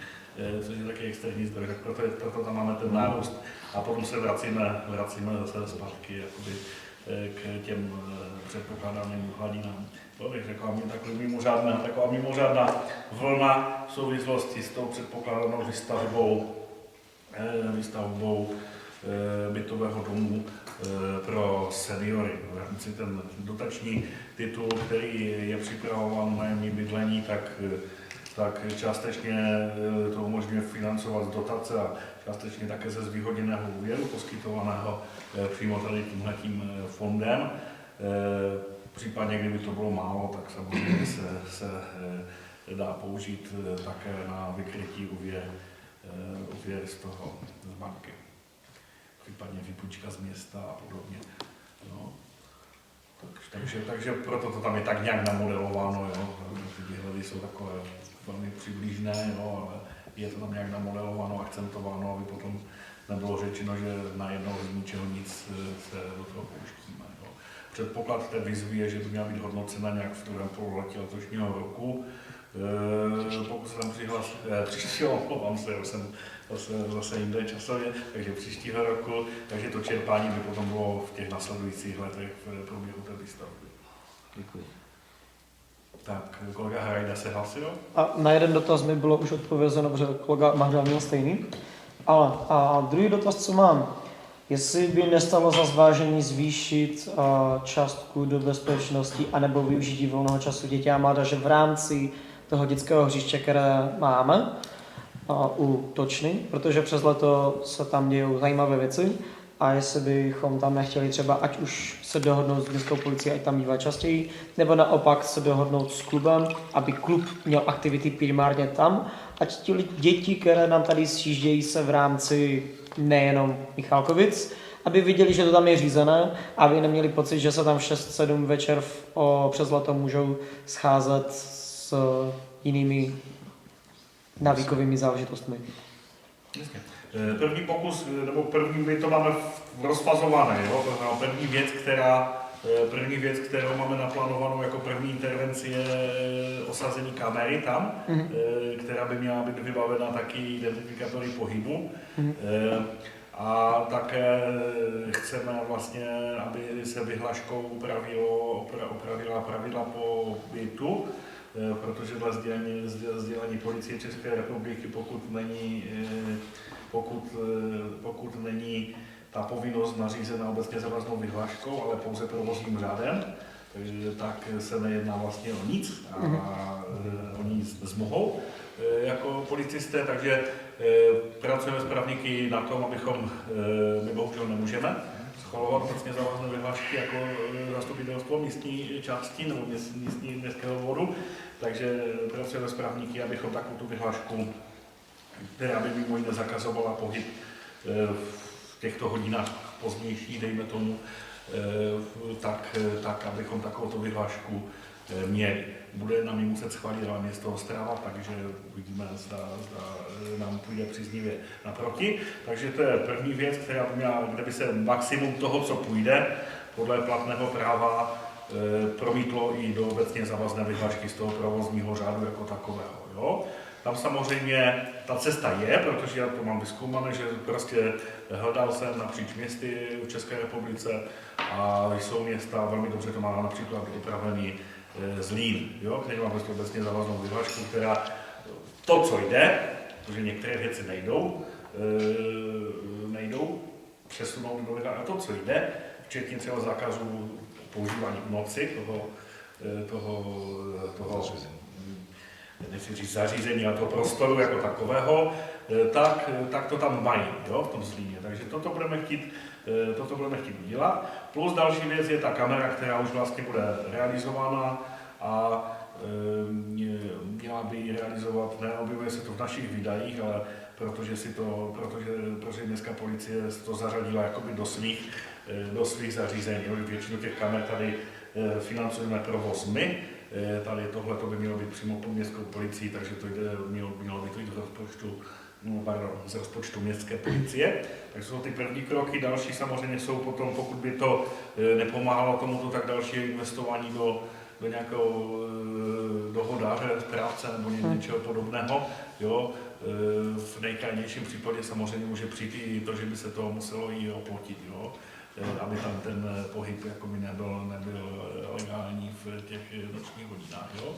což je taky externí zdroj, tak proto tam máme ten nárůst a potom se vracíme zase zpátky jakoby k těm předpokládaným hladinám. To bych řekl, taková mimořádná vlna v souvislosti s tou předpokládanou výstavbou bytového domu pro seniory. V rámci ten dotační titul, který je připravován nájemní bydlení, tak částečně to umožňuje financovat z dotace a částečně také ze zvýhodněného úvěru poskytovaného přímo tady tímhletím fondem. Případně, kdyby to bylo málo, tak samozřejmě se dá použít také na vykrytí úvěr z banky. Případně vypůjčka z města a podobně. No. Takže proto to tam je tak nějak namodelováno, jo. Ty výhledy jsou takové velmi přibližné, jo, ale je to tam nějak namodelováno, akcentováno, aby potom nebylo řečeno, že najednou z ničeho nic se do toho pouštíme. Jo. Předpoklad té výzvy je, že by měla být hodnocena nějak v druhém pololetí letošního roku. Pokud se tam příštího, omlouvám se, už jsem zase jinde časově, takže příštího roku, takže to čerpání by potom bylo v těch následujících letech v průběhu té výstavby. Děkuji. Tak, kolega Harajda se hlasil? A na jeden dotaz mi bylo už odpovězeno, protože kolega Magda měl stejný. Ale a druhý dotaz, co mám, jestli by nestalo za zvážení zvýšit částku do bezpečnosti anebo využití volného času dětí a mládeže v rámci toho dětského hřiště, které máme u Točny, protože přes leto se tam dějou zajímavé věci a jestli bychom tam nechtěli třeba, ať už se dohodnout s městskou policií, ať tam bývá častěji, nebo naopak se dohodnout s klubem, aby klub měl aktivity primárně tam, ať ti děti, které nám tady sjíždějí se v rámci nejenom Michálkovic, aby viděli, že to tam je řízené, aby neměli pocit, že se tam v 6-7 večer přes leto můžou scházet s jinými návykovými záležitostmi. Jasně. První pokus, nebo první, my to máme rozfazované, jo? To znamená první věc, kterou máme naplánovanou jako první intervenci je osazení kamery tam, která by měla být vybavena taky identifikatory pohybu. A také chceme vlastně, aby se vyhlaškou upravila pravidla po protože dle sdělení policie České republiky, pokud není ta povinnost nařízena obecně závaznou vyhláškou, ale pouze provozním řádem, tak se nejedná vlastně o nic a oni nic nezmohou jako policisté, takže pracujeme s právníky na tom, abychom, my bohužel nemůžeme schvalovat obecně závazné vyhlášky jako zastupitelstvo místní části nebo městského obvodu, takže pracujeme s právníky, abychom takovou tu vyhlášku, která by mimo jiné zakazovala pohyb v těchto hodinách pozdějších, dejme tomu, tak abychom takovou vyhlášku měli. Bude nám ji muset schválit hlavně město Ostrava, takže uvidíme, zda nám půjde příznivě naproti. Takže to je první věc, která by měla, kde by se maximum toho, co půjde, podle platného práva promítlo i do obecně závazné vyhlášky z toho provozního řádu jako takového. Jo? Tam samozřejmě ta cesta je, protože já to mám vyzkoumané, že prostě hledal jsem napříč městy v České republice a jsou města, velmi dobře to má například upravený Zlín, jo, který má prostě obecně závaznou vyhlášku, která to, co jde, protože některé věci nejdou přesunout do vyhlášky, a to, co jde, včetně třeba zákazu používání v noci toho nechci říct zařízení, ale toho prostoru jako takového, tak to tam mají, jo, v tom Zlíně. Takže toto budeme chtít udělat. Plus další věc je ta kamera, která už vlastně bude realizována a měla by ji realizovat, neobjevuje se to v našich výdajích, ale protože městská policie to zařadila jakoby do svých zařízení. Většinu těch kamer tady financujeme provoz my. Tady tohle by mělo být přímo pod městskou policií, takže to mělo by to jít z rozpočtu městské policie. Takže jsou ty první kroky, další samozřejmě jsou potom, pokud by to nepomáhalo tomuto, tak další investování do nějakého dohodáře, správce nebo něčeho podobného. Jo. V nejkrajnějším případě samozřejmě může přijít i to, že by se to muselo i oplotit. Jo. aby tam ten pohyb jakoby nebyl legální v těch nočních hodinách. Jo?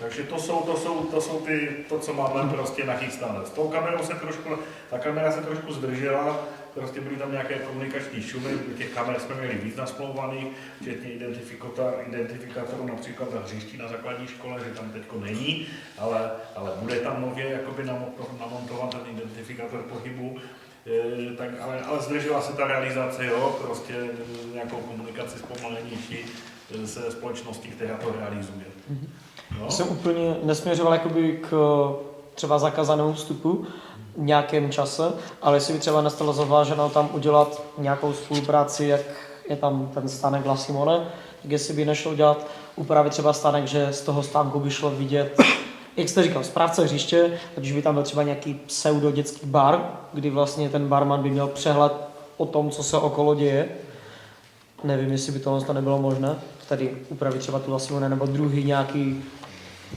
Takže to jsou to, co máme prostě nachystané. S tou kamerou ta kamera se trošku zdržela, prostě byly tam nějaké komunikační šumy, těch kamer jsme měli víc nasmlouvaných, včetně identifikátorů například na hřišti na základní škole, že tam teďko není, ale bude tam nově jakoby namontovan ten identifikátor pohybu. Ale zdržela se ta realizace, jo, prostě nějakou komunikaci zpomalenější se společností, která to realizuje. No? Jsem úplně nesměřoval jakoby k třeba zakázanému vstupu v nějakém čase, ale jestli by třeba nestalo zaváženo tam udělat nějakou spolupráci, jak je tam ten stánek La Simone, tak jestli by nešlo dělat upravit třeba stánek, že z toho stánku by šlo vidět, jak jste říkal, správce hřiště, takže by tam byl třeba nějaký pseudo-dětský bar, kdy vlastně ten barman by měl přehled o tom, co se okolo děje. Nevím, jestli by tohle nebylo možné, tady upravit třeba tu La Simone, nebo druhý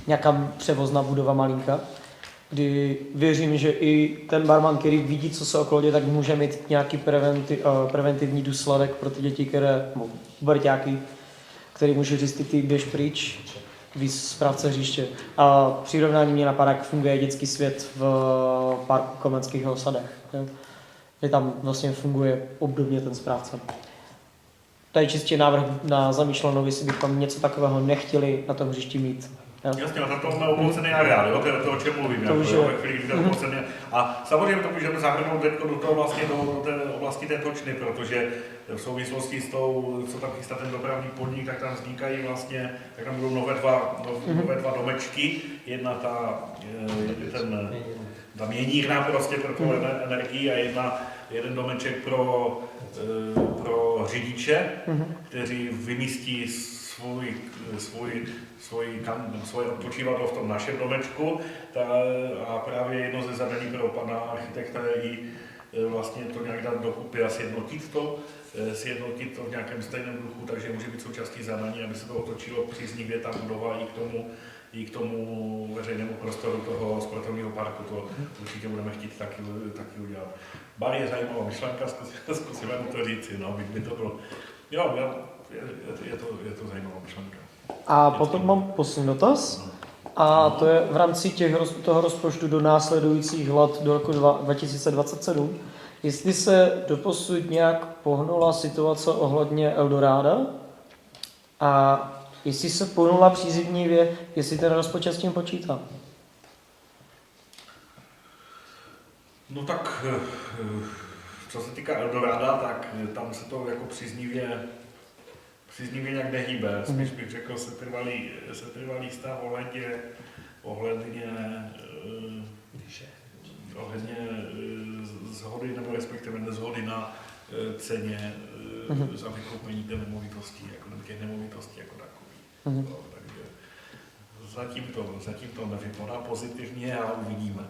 nějaká převozná budova malinka, kdy věřím, že i ten barman, který vidí, co se okolo děje, tak může mít nějaký preventivní důsledek pro ty děti, brťáky, který může říct ty běž pryč, víc správce hřiště. A přirovnání mě napadá, jak funguje dětský svět v parku Komenských osadech. Že tam vlastně funguje obdobně ten správce. To je čistě návrh na zamýšlenou, jestli bychom něco takového nechtěli na tom hřišti mít. Jasně, na tom máme obocený areál, jo? To je to, o čem mluvím. A samozřejmě to můžeme zahrnout do toho vlastně do té oblasti té točny, protože v souvislosti s tou, co tam chystá ten dopravní podnik, tak tam vznikají vlastně, tak tam budou nové dva domečky. Jedna ta měnírna prostě pro tu energii a jeden domeček pro řidiče, kteří vymístí svoje odpočívadlo v tom našem domečku a právě jedno ze zadání pro pana architekta je vlastně to nějak dát dokupy a sjednotit to v nějakém stejném duchu, takže může být součástí zadání, aby se to otočilo příznivě ta budova i k tomu veřejnému prostoru toho sportovního parku. To určitě budeme chtít taky udělat. Bar je zajímavá myšlenka, zkusíme mu to říci, no, by to bylo. Jo, je to zajímavá myšlenka. A potom mám poslední dotaz. A to je v rámci toho rozpočtu do následujících let do roku 2027. Jestli se doposud nějak pohnula situace ohledně Eldoráda a jestli se pohnula příznivě, jestli ten rozpočet s tím počítá. No tak, co se týká Eldoráda, tak tam se to jako příznivě nějak nehýbe. Spíš bych řekl, se trvalý stav ohledně shody nebo respektive nezhody na ceně za vykoupení té nemovitosti, těch nemovitostí jako takový. Takže zatím to nevypadá pozitivně a uvidíme.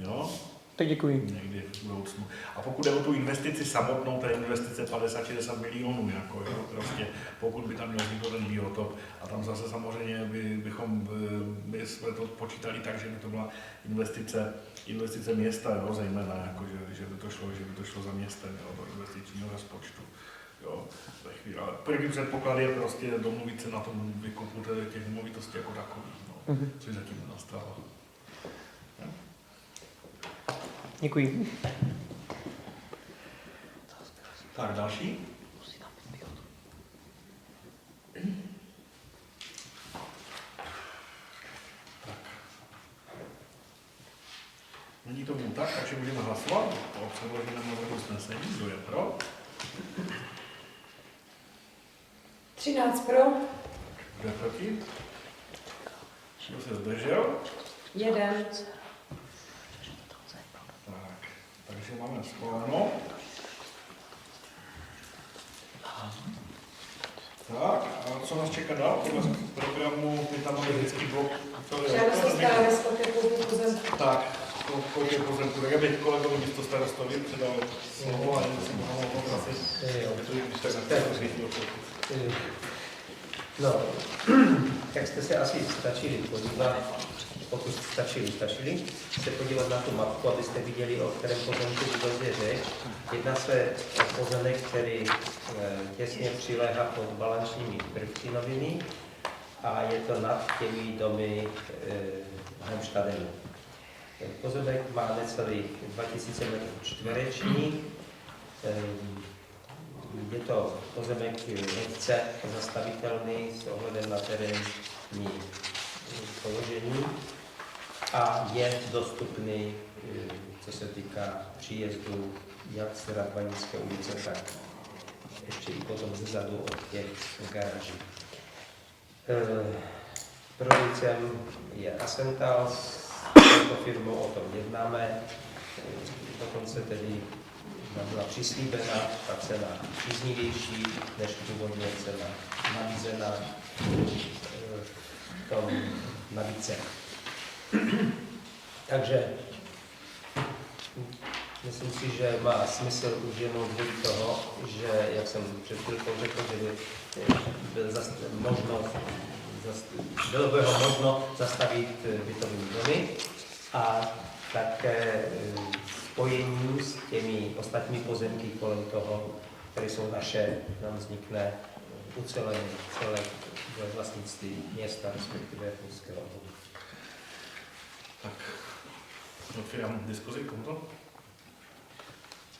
Jo? Tak děkuji. Někdy v budoucnu. A pokud jde o tu investici samotnou, to je investice 50-60 milionů, jako, jo, prostě, pokud by tam měl vzniknout ten biotop. A tam zase samozřejmě my jsme to počítali tak, že by to byla investice města, jo, zejména, jako, že by to šlo za městem, jo, do investičního rozpočtu. Jo, ale první předpoklad je prostě domluvit se na tom vykupu těch nemovitostí jako takových, no, což zatím nenastalo. Děkuji. Tak, další. Tak. Není tomu tak, takže můžeme hlasovat o předloženém návrhu usnesení. Kdo je pro? 13 pro. Kdo je proti? Kdo se zdržel? 1. Takže máme schváleno. Tak, a co nás čeká dál? Podle programu je tam vždycky blok. Žádost o stanovisko ke koupi pozemku. Tak, koupě pozemku. Tak já bych kolegovi místo starostovi předal slovo a jenom si mohl poprosit. No, jak jste se asi stačili podívat pokud stačili, se podívat na tu mapku, abyste viděli, o kterém pozemku vůbec je řeč. Jedná se o pozemek, který těsně přiléhá pod balančními prvky novými a je to nad těmi domy Heimstadenu. Pozemek má necelých 2000 metrů čtverečních. Je to pozemek lehce zastavitelný s ohledem na terénní položení a je dostupný, co se týká příjezdu jak z Radvanické ulice, tak ještě i potom zezadu od těch garáží. Producentem je Asental, s touto firmou o tom jednáme, dokonce tedy byla přislíbena ta cena příznivější než původně cena nabízená v tom nabídce. Takže myslím si, že má smysl už jenom kvůli toho, že, jak jsem před chvilkou řekl, že bylo by ho možno zastavit bytovými domy a také spojení s těmi ostatními pozemky kolem toho, které jsou naše, nám vznikne ucelené celé vlastnictví města, respektive Polského obvodu. Tak, otvírám diskuzi k tomuto.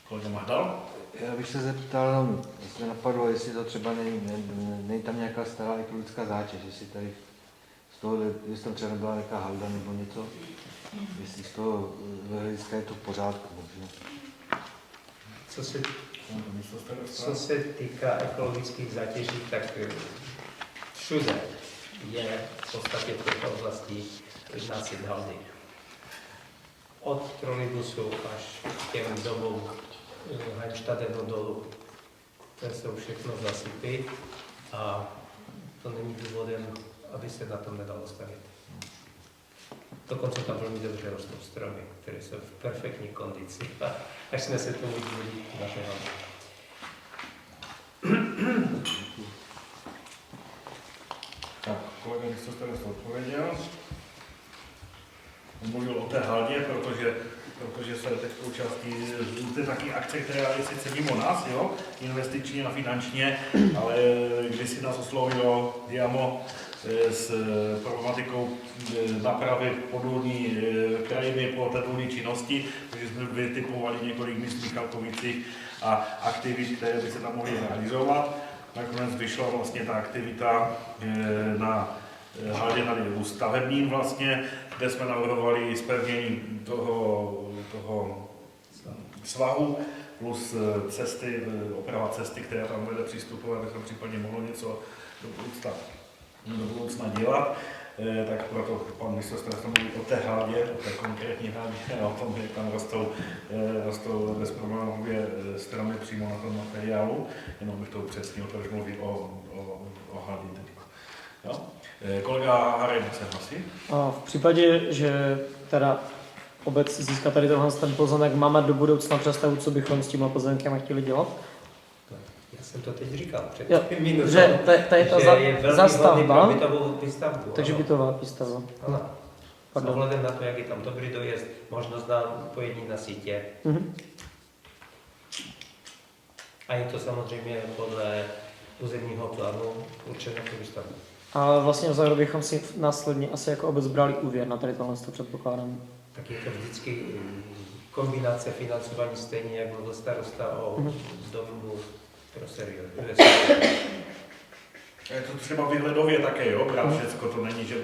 Kolega Mahdal? Já bych se zeptal, jestli napadlo, jestli to třeba není tam nějaká stará ekologická zátěž, jestli tady z toho, jestli tam třeba nebyla nějaká halda nebo něco, jestli z toho hlediska je to v pořádku. Možná. Co se týká ekologických zátěží, tak všude je v podstatě v této oblasti nácip haldy. Od trolejbusu až k těm domům Heimstadenu dolů. To jsou všechno zasypy a to není důvodem, aby se na tom nedalo stavět. Dokonce tam velmi dobře rostou stromy, které jsou v perfektní kondici. A až jsme se tomu díli naše haldy. Tak, kolega místostarostů odpověděl. On mluvil o té haldě, protože se teď součástí je taky akce, která je sice mimo nás, jo, investičně a finančně, ale když si nás oslovilo Diamo s problematikou napravy podvodní krajiny po té důlní činnosti, takže jsme vytipovali několik míst v Michalkovicích a aktivit, které by se tam mohly realizovat. Nakonec vyšla vlastně ta aktivita na haldě nad stavebním vlastně, kde jsme navrhovali zpevnění toho svahu plus cesty, oprava cesty, která tam vede přístupové, aby tam případně mohlo něco do budoucna dělat. Tak proto pan místostarsta mluví o té haldě, o té konkrétní haldě, o tom, jak tam rostou bezproblémově stromy přímo na tom materiálu, jenom bych to upřesnil, protože mluví o haldě teď. Jo? Kolega Harry se hlasí? A v případě, že teda obec získá tady ten pozemek, máme do budoucna představu, co bychom s těma pozemkama chtěli dělat? Já jsem to teď říkal před minutou, že to je ta zastavba, výstavbu. takže bytová výstavba. S ohledem na to, jak je tam dobrý dojezd, možnost na pojení na sítě. A je to samozřejmě podle územního plánu určené pro výstavbu. A vlastně v zároveň bychom si následně asi jako obec brali úvěr na tady tohle, to předpokládám. Tak je to vždycky kombinace financování stejně, jak mluvil starosta o domu pro seriózní. Je to třeba výhledově také, jo, brát všecko, to není, že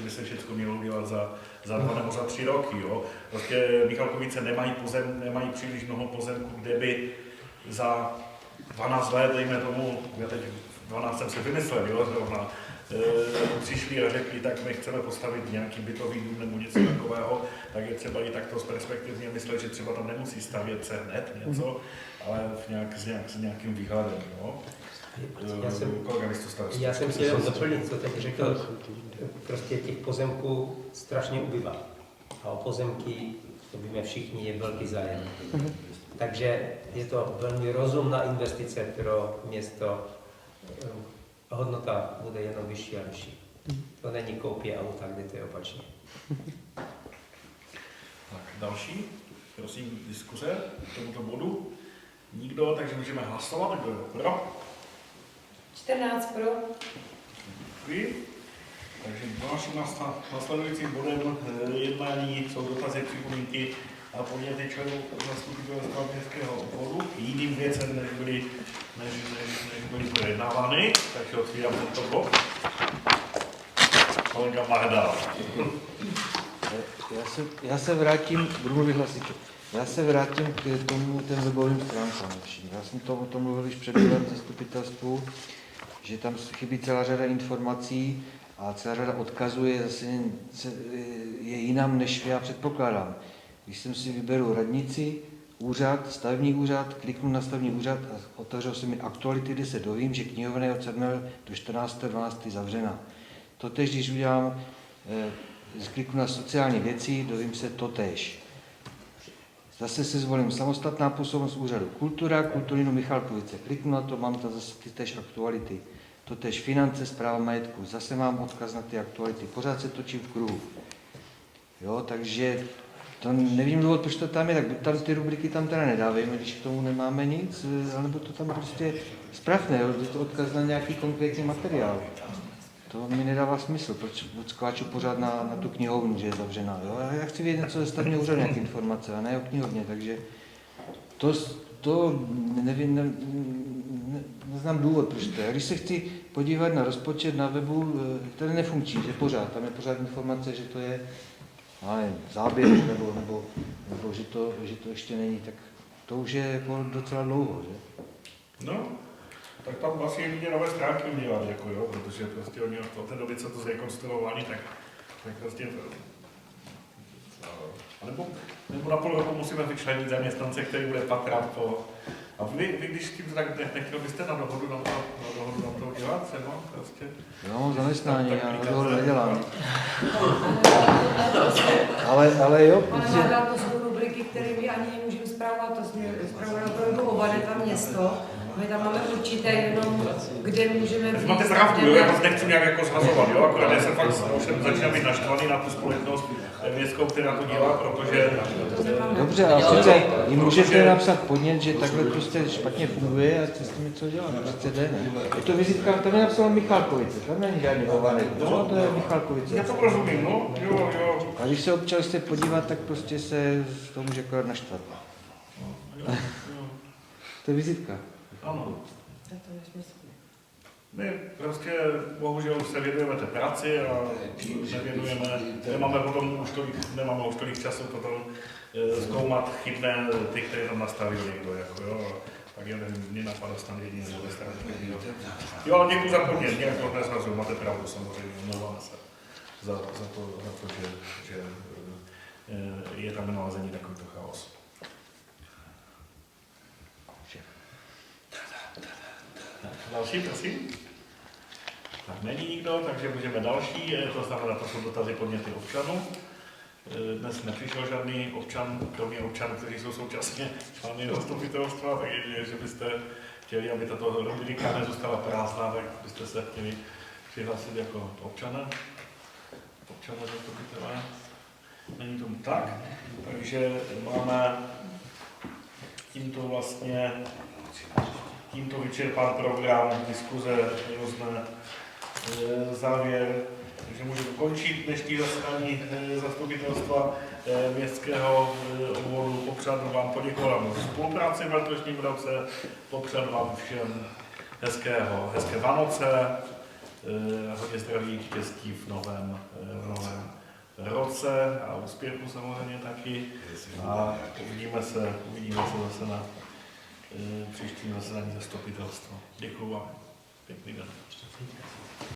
by se všecko mělo udělat za 2 nebo za 3 roky, jo. Prostě Michalkovice nemají příliš mnoho pozemků, kde by za 12 let, dejme tomu, já teď 12 jsem si vymyslel, jo, zrovna, přišli a řekli, tak my chceme postavit nějaký bytový dům nebo něco takového, tak je třeba i takto z perspektivně myslet, že třeba tam nemusí stavět se hned něco, ale s nějakým výhledem, jo. Já jsem chtěl doplnit, co teď řekl, prostě těch pozemků strašně ubývá. A o pozemky, to víme všichni, je velký zájem. Takže je to velmi rozumná investice pro město. Hodnota bude jenom vyšší a vyšší. to není koupě auta, kde to je opačně. Tak, další, prosím, diskuze k tomuto bodu. Nikdo, takže můžeme hlasovat. Kdo je pro? 14 pro. Děkuji. Takže dalším následujícím bodem jednání jsou dotazy, připomínky a podněty členů zastupitelstva městského obvodu k jiným věcem, než byly projednávány. Takže otvírám tento bod. Kolega Mahda. Já se vrátím, budu mluvit hlasitě. Já se vrátím k tomu, těm webovým stránkám. Já jsem o tom mluvil již před bodem zastupitelstvu, že tam chybí celá řada informací a celá řada odkazů je zase je jinam, než já předpokládám. Když jsem si vyberu radnici, úřad, stavební úřad, kliknu na stavební úřad a otevřou se mi aktuality, kde se dovím, že knihovna je od 7. do 14.12. zavřena. Totež, když udělám, kliknu na sociální věci, dovím se totéž. Zase se zvolím samostatná působnost úřadu kultura, kulturinu Michalkovice. Kliknu na to, mám tam zase ty též aktuality. Totéž finance, správa majetku. Zase mám odkaz na ty aktuality. Pořád se točím v kruhu. Jo, takže to nevím důvod, proč to tam je, tak tam ty rubriky tam teda nedávejme, když k tomu nemáme nic, alebo to tam prostě spravné, je to odkaz na nějaký konkrétní materiál. To mi nedává smysl, proč odskáču pořád na tu knihovnu, že je zavřená. Jo? Já chci vědět něco ze stavebního úřadu, nějaké informace, a ne o knihovně, takže to nevím, neznám důvod, proč to je. Když se chci podívat na rozpočet na webu, ten nefunkční, že pořád, tam je pořád informace, že to je záběr, nebo že to ještě není, tak to už je jako docela dlouho, že? No, tak tam vlastně jedině nové stránky udělat, jako jo, protože prostě oni od té doby, co to zrekonstruovali, tak prostě nebo na půl roku musíme vyčlenit zaměstnance, který bude patrat po... A vy když s tím tak nechtěl byste na dohodu na to udělat třeba prostě? Jo, zaměstnání, já dohodu nedělám. Ale jo, Pane prostě... Máda, to jsou rubriky, které my ani nemůžeme zpravovat, to jsme zpravovat opravdu obade tam město. My tam máme určité jenom, kde můžeme Tak máte pravdu, jo, já vás nechci nějak jako zhazovat, jo, akorát já jsem fakt už začínám být naštvaný na tu společnost městskou, která to dělá, protože... Dobře, a přece jim můžete napsat podnět, že takhle prostě špatně funguje a chce s tím něco dělat, přece jde, ne? Je to vizitka, tam je napsáno Michalkovice, tam není žádný Hovanek, no, to je Michalkovice. Já to rozumím, no, jo. A když se občas chce podívat, tak prostě se to může akorát naštvat. To je vizitka. Ano. My prostě bohužel se věnujeme té práci a nemáme už tolik času potom zkoumat chybné ty, které tam nastavil někdo, jako jo. Tak já nevím, mě napadá snad jediný nebo ve straně. Jo, ale děkuji za podnět, nějak to nezhazuju, máte pravdu samozřejmě, omlouváme se za to, že je tam nalezení takovýto chaos. Další, prosím. Tak není nikdo, takže můžeme další. To znamená, to jsou dotazy podněty občanů. Dnes nepřišel žádný občan, kromě občanů, kteří jsou současně členy zastupitelstva, tak jedině, že byste chtěli, aby tato rubrika nezůstala prázdná, tak byste se chtěli přihlásit jako občana zastupitele. Není tomu tak, takže máme tímto vyčerpán program, diskuze, různé závěr, takže můžu dokončit dnešní zasedání zastupitelstva městského obvodu. Popřát vám, poděkovat za spolupráci v letošním roce, popřát vám všem hezké Vánoce, hodně zdraví, štěstí v novém roce a úspěchu samozřejmě taky. A uvidíme se zase na příštím zasedání zastupitelstva. Děkuju vám. Pěkný den.